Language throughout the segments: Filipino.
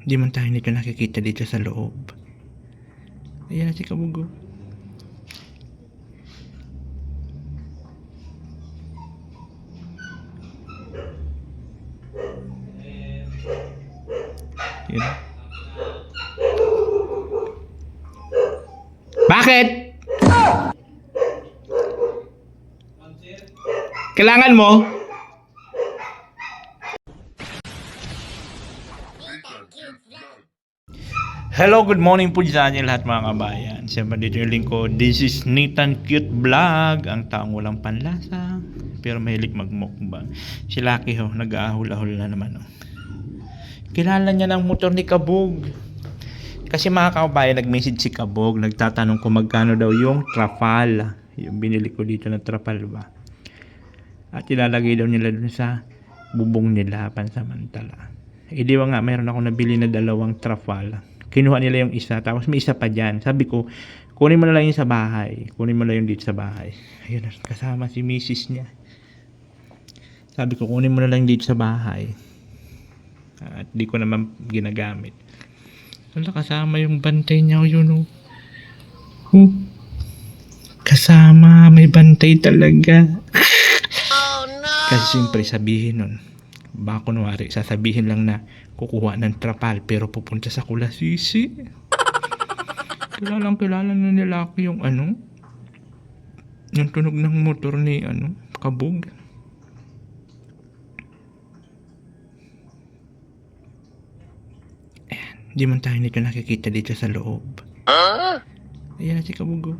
Hindi man tayo nito nakikita dito sa loob. Ayan na si Kabugo. Yun. Bakit? Kailangan mo? Hello, good morning po sa inyo lahat mga kabayan. Siyempre dito yung lingkod. This is Nathan Cute Vlog. Ang taong walang panlasa pero mahilig magmukbang. Si Lucky ho, nag-aahul-ahul na naman ho. Kilala niya ng motor ni Kabog. Kasi mga kabayan, nag-message si Kabog. Nagtatanong kung magkano daw yung Trafal. Yung binili ko dito na Trafal ba. At ilalagay daw nila dun sa bubong nila pansamantala. Eh di ba nga, mayroon ako nabili na dalawang Trafal. Kinuha nila yung isa, tapos may isa pa dyan. Sabi ko, kunin mo na lang yung sa bahay. Kunin mo lang yung dito sa bahay. Ayun, kasama si misis niya. Sabi ko, kunin mo na lang dito sa bahay. At di ko naman ginagamit. Wala, kasama yung bantay niya. Yun, oh. Kasama, may bantay talaga. Oh, no! Kasi siyempre sabihin nun, baka kunwari, sasabihin lang na kukuha ng Trapal pero pupunta sa Kulasisi. Kilala na ni Lucky yung yung tunog ng motor ni Kabog. Ayan, hindi man tayo nito nakikita dito sa loob. Ayan na si Kabog.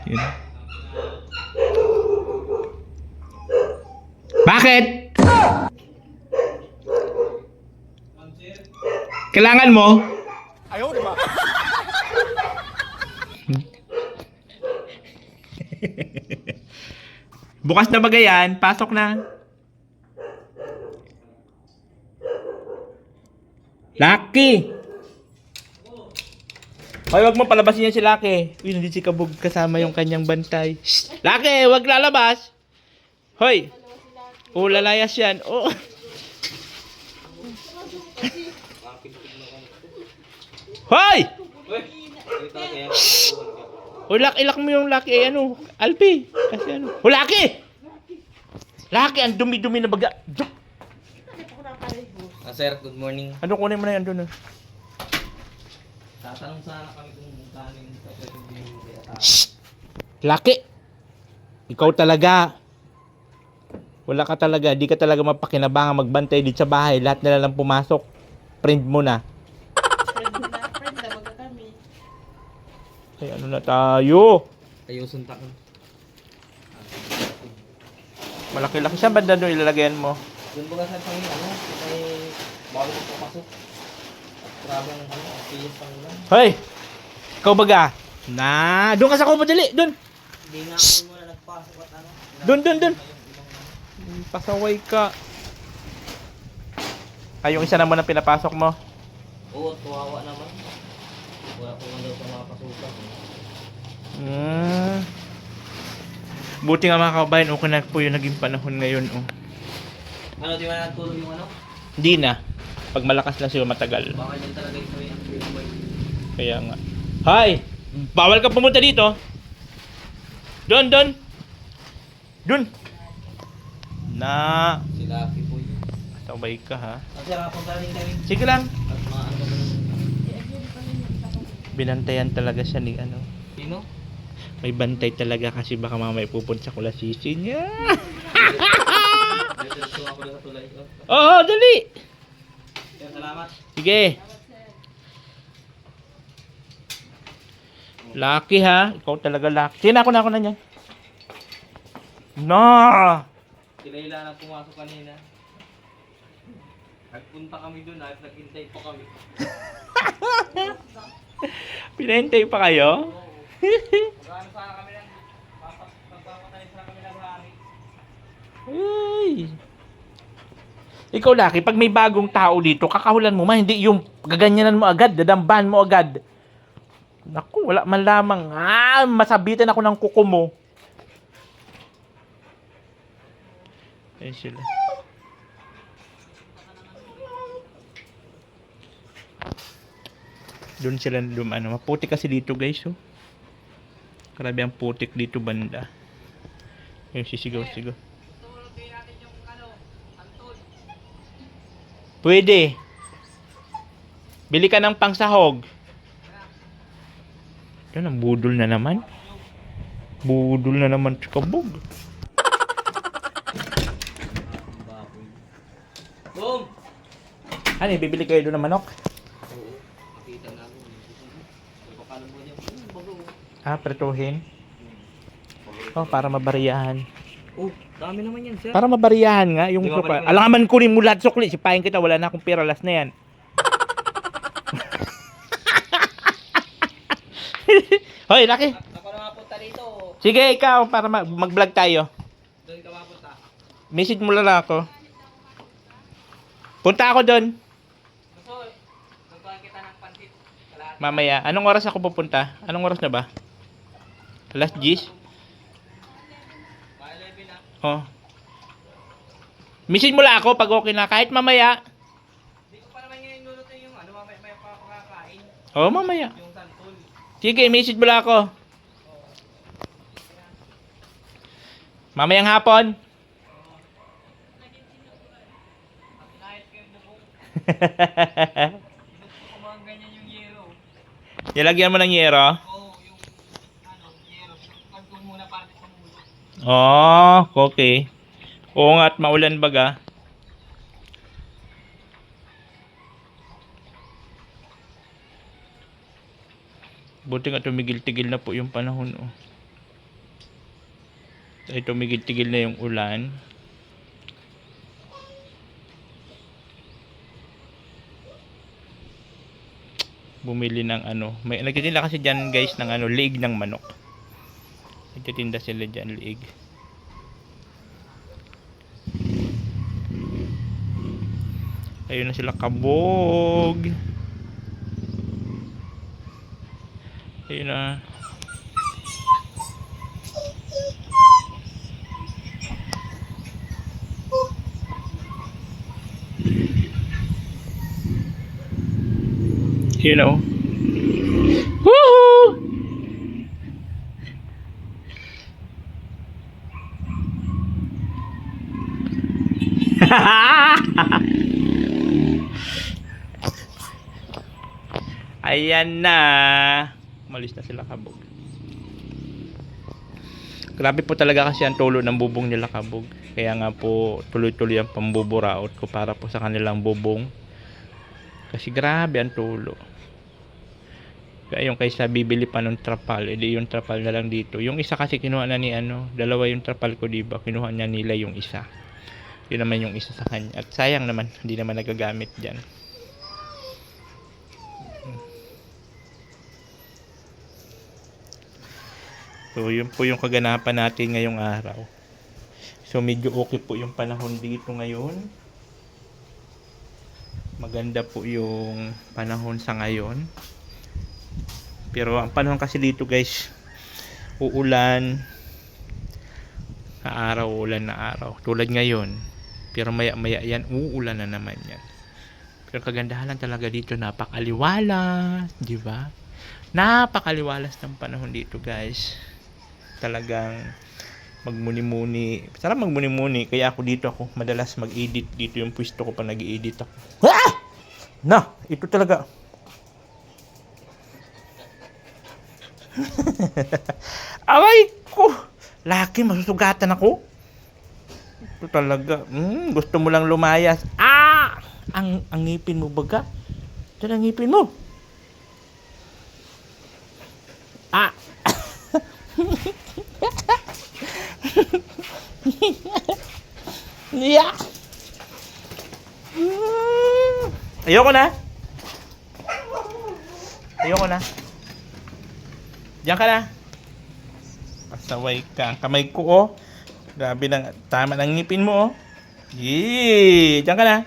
Yun. Bakit? Kailangan mo? Ayaw, di ba? Bukas na ba yan? Pasok na. Lucky! Hoy, wag mo palabasin yan si Lucky. Uy, nandito si Kabog kasama yung kanyang bantay. Shh! Lucky, wag lalabas. Hoy. Oh, lalayas yan. Oh. Hoy! Shh! Oh, ilak mo yung Lucky ay Alpi. Kasi Oh, Lucky! Lucky, ang dumi-dumi na baga. Sir, good morning. Kunin mo na yan doon. Tatanong sana kami kung kanin sa presidente. Shh! Lucky! Ikaw talaga. Wala ka talaga. Di ka talaga mapakinabangan magbantay dito sa bahay. Lahat na lang pumasok. Friend mo na. Friend na baga kami. Ay, ano na tayo? Ayusun takon. Malaki-laki siya. Banda doon ilalagyan mo. Doon ba sa pangin may bago ko pasok. Grabe ang piyes pang ulan. Hoy! Ikaw baga? Doon ka sa kubo, dali! Doon! Hindi nga ako muna nagpasok at Doon! Pasaway ka. Ay, yung isa naman na pinapasok mo. Oo, tuwawa naman. Wala ko man daw sa mga pasukan. Buti nga mga kabayan, okay na po yung naging panahon ngayon. Di ba nagtulog yung Hindi na. Pag malakas lang siya matagal. Baka dyan talaga yung boy. Kaya nga. Hay! Bawal ka pumunta dito. Doon! Na! Si Lucky po yun. Sabay ka ha. Kasi nakapunta rin kami. Sige lang. At mga Binantayan talaga siya ni Sino? May bantay talaga kasi baka mamaya pupunta sa Kulasisi niya. Dito ako sa tulay. Oo, dali! Sir, salamat. Sige. Lucky ha. Ikaw talaga lucky. Sige na ako na niyan. Sila lang pumasok kanina. Nagpunta kami doon at naghintay pa kami. Pinahintay pa kayo? Magkano sana kami lang. Magpapatay sana kami ng hari. Ay. Ikaw Lucky, pag may bagong tao dito, kakahulan mo hindi yung gaganyanan mo agad, dadambahan mo agad. Naku, wala man lamang. Masabitan ako ng kuko mo. Ayun sila. Doon sila maputik kasi dito guys, oh. Grabe ang putik dito banda. Yung sisigaw-sigaw. Pwede. Bili ka ng pangsahog. Yan ang budol na naman. Budol na naman sa kabog. Boom! Ano, bibili kayo doon ng manok? Oo. Nakita na ako. Pagpapalo mo niya. Bago. Pretuhin. Oh, para mabariyahan. Oh, dami naman yan, sir. Para mabariyahan nga yung Di ba sukli. balik- Alangaman ko rin mula sukli. Sipahin kita, wala na akong pera, last na yan. Hoy, Laki. Ako na mapunta dito. Sige, ikaw, para mag-vlog tayo. Doon ka mapunta. Message mo lang ako. Punta ako doon. Gusto, nagkuhan kita ng pansit. Kalahati. Mamaya. Anong oras ako pupunta? Anong oras na ba? Alas 10? Mga 11 na. Oh. Message mo lang ako pag okay na. Kahit mamaya. Hindi ko pa naman ngayon luluto yung ano, may pa ako kakain. Oh, mamaya. Yung santol. Sige, message mo lang ako. Mamayang hapon. Kinahit kayo na po. Kung mga ganyan yung yero. Ilagyan mo ng yero. Oo, yung ano, yero. Pagkong muna parte sa mulo. Oh, okay. Oo nga at maulan baga. Buti nga tumigil-tigil na po yung panahon, oh. Ay, tumigil-tigil na yung ulan. Bumili ng ano. May nagtitinda kasi diyan, guys, ng ano, liig ng manok. Nagtitinda sila diyan, liig. Ayun na sila, kabog. Ayun na. You know. Woohoo! Ayan na. Malis na sila, kabog. Grabe po talaga kasi ang tulo ng bubong nila, kabog. Kaya nga po tuloy-tuloy ang pambuburaot ko para po sa kanilang bubong. Kasi grabe ang tulo. Kaya yung kaysa bibili pa ng trapal, edi yung trapal na lang dito. Yung isa kasi kinuha na ni ano, dalawa yung trapal ko, diba? Kinuha niya nila yung isa. Yun naman yung isa sa kanya. At sayang naman, hindi naman nagagamit dyan. So, yun po yung kaganapan natin ngayong araw. So, medyo okay po yung panahon dito ngayon. Maganda po yung panahon sa ngayon. Pero ang panahon kasi dito, guys, uulan na araw, ulan na araw. Tulad ngayon. Pero maya-maya yan, uulan na naman yan. Pero kagandahan lang talaga dito, napakaliwalas, di ba? Napakaliwalas ng panahon dito, guys. Talagang magmuni-muni. Sarap magmuni-muni. Kaya ako dito ako madalas mag-edit. Dito yung pwesto ko pa nag-edit ako. Ah! Na! Ito talaga. Aray ko! Laki, masusugatan ako. Ito talaga. Gusto mo lang lumayas. Ah! Ang ngipin mo baga. Ito ang ngipin mo. Ah! Yeah. Ayoko na. Ayoko na. Diyan ka na. Pasaway ka. Ang kamay ko, oh. Grabe ng tama ng ngipin mo, oh. Yee! Diyan ka na.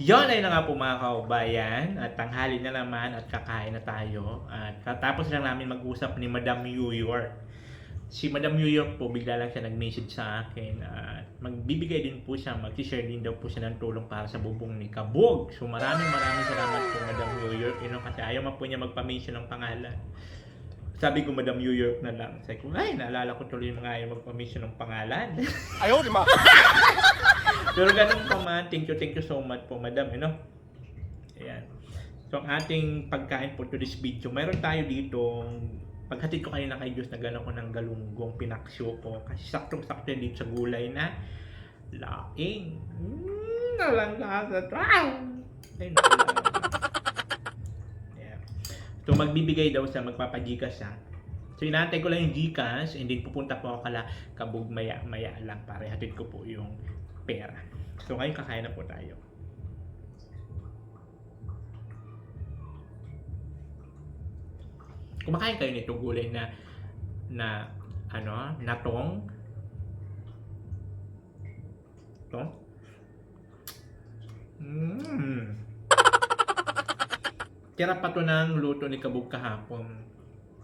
Yon ay na nga po mga kaubayan. At tanghali na naman at kakain na tayo. At katapos lang namin mag-usap ni Madam New York. Si Madam New York po, bigla lang siya nag-message sa akin. At magbibigay din po siya, mag-share din daw po siya ng tulong para sa bubong ni Kabog. So maraming salamat po Madam New York. Kasi ayaw man po niya magpa-mention ng pangalan. Sabi ko Madam New York na lang. Sabi ko, ay, naalala ko tuloy yung mga ayaw magpa-mention ng pangalan. Ayaw, di ba? Pero ganun pa man, thank you so much po Madam, Ayan. So ang ating pagkain po to this video, mayroon tayo dito, paghatid ko kanina kay Diyos na gano'n ko ng galunggong pinaksyo ko. Kasi saktong-sakto yan dito sa gulay na laing. Nalanggasa. Ay, yeah. So magbibigay daw siya, magpapagikas siya. So inaantay ko lang yung Gcash and then pupunta po ako kala Kabog maya lang para hatid ko po yung pera. So ngayon kakain na po tayo. Kumakain kayo nito gulay na natong. Ito. Tira pa to ng luto ni Kabog kahapon.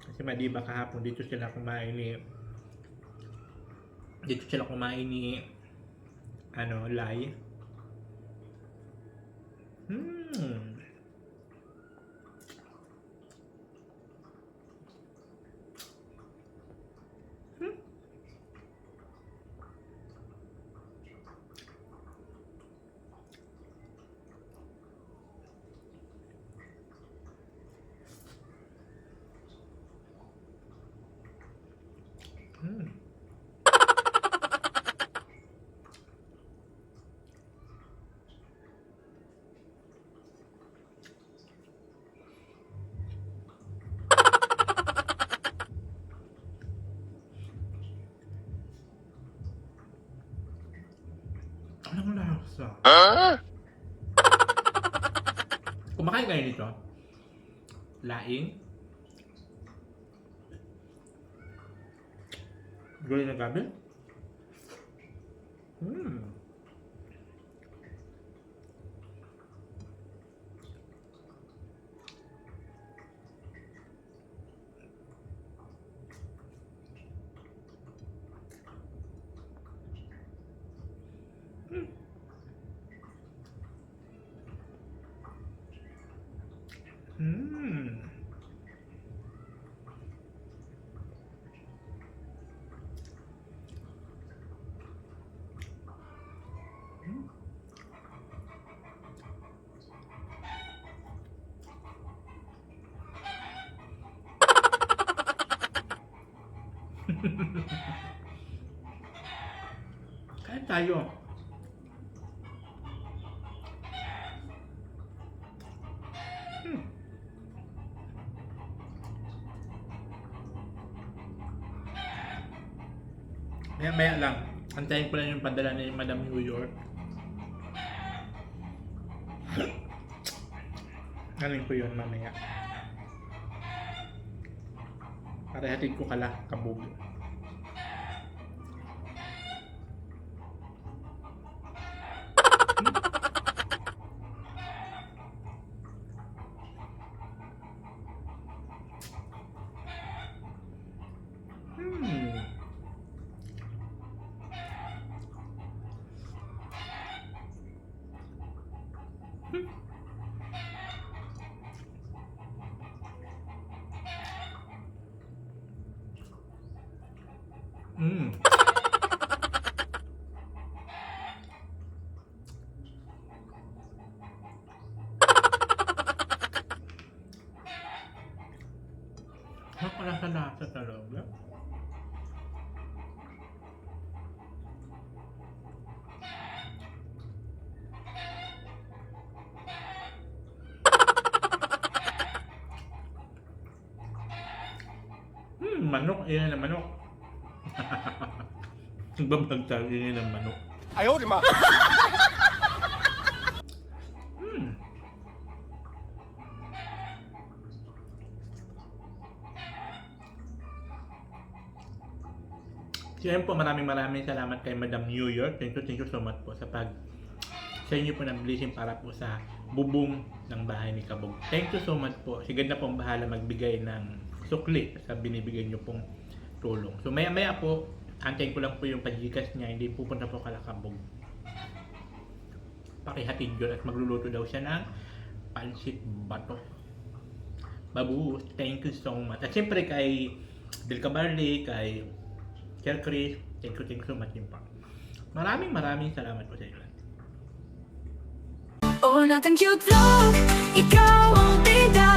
Kasi diba kahapon dito sila kumain ni Lai. Anong lasa? Kumakain kayo nito? Laing? Gulay na gabi? Kain tayo. Maya lang. Antayin ko lang yung padala ni Madam New York. Galing ko yun mamaya. Para hatid ko kala Kabog. Nakalasa talaga. Manok, yan ang manok. Nagbabagtag yan ang manok. Ayaw, di ba? Siyempre po, maraming salamat kay Madam New York. Thank you so much po sa sa inyo po ng blessing para po sa bubong ng bahay ni Kabog. Thank you so much po. Si God na pong bahala magbigay ng sukli sa binibigay niyo pong tulong. So maya-maya po, antayin ko lang po yung pagikas niya, hindi pupunta po kala Kabog. Pakihatid yun at magluluto daw siya ng pansit bato. Babu, thank you so much. At siyempre kay Del Cabarle, kay Sir Chris, thank you so much din po. Maraming salamat po sa inyo. Oh, Nathan Cute Vlog, ikaw ang bida.